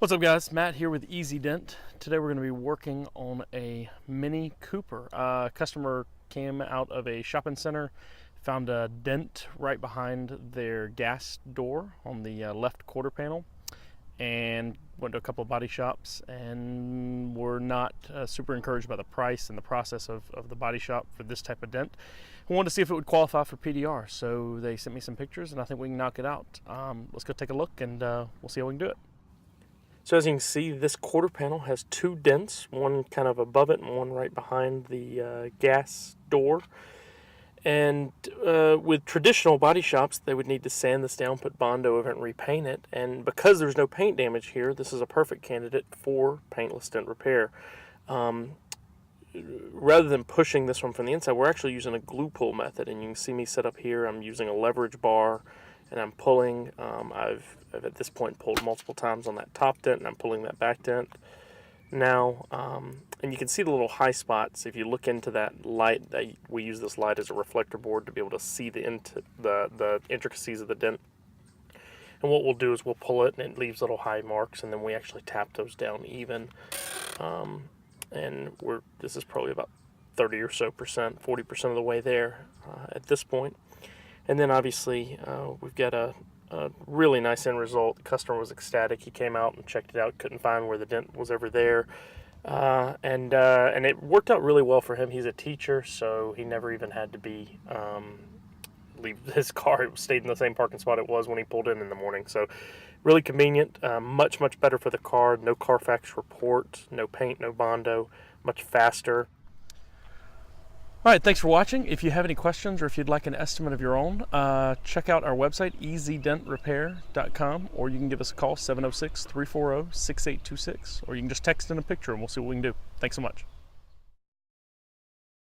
What's up guys, Matt here with Easy Dent. Today we're going to be working on a Mini Cooper. Customer came out of a shopping center, found a dent right behind their gas door on the left quarter panel, and went to a couple of body shops and were not super encouraged by the price and the process of the body shop for this type of dent. I wanted to see if it would qualify for PDR, so they sent me some pictures and I think we can knock it out. Let's go take a look and we'll see how we can do it. So as you can see, this quarter panel has two dents, one kind of above it and one right behind the gas door. And with traditional body shops, they would need to sand this down, put bondo over it, and repaint it. And because there's no paint damage here, this is a perfect candidate for paintless dent repair. Rather than pushing this one from the inside, we're actually using a glue pull method. And you can see me set up here. I'm using a leverage bar, and I'm pulling. I've at this point pulled multiple times on that top dent, and I'm pulling that back dent now. And you can see the little high spots. If you look into that light, we use this light as a reflector board to be able to see the intricacies of the dent. And what we'll do is we'll pull it, and it leaves little high marks, and then we actually tap those down even. And this is probably about 30 or so percent, 40% of the way there at this point. And then obviously we've got a really nice end result. The customer was ecstatic. He came out and checked it out, couldn't find where the dent was ever there. And it worked out really well for him. He's a teacher, so he never even had to leave his car. It stayed in the same parking spot it was when he pulled in the morning. So really convenient, much better for the car. No Carfax report, no paint, no bondo, much faster. All right, thanks for watching. If you have any questions or if you'd like an estimate of your own, check out our website, easydentrepair.com, or you can give us a call, 706-340-6826, or you can just text in a picture and we'll see what we can do. Thanks so much.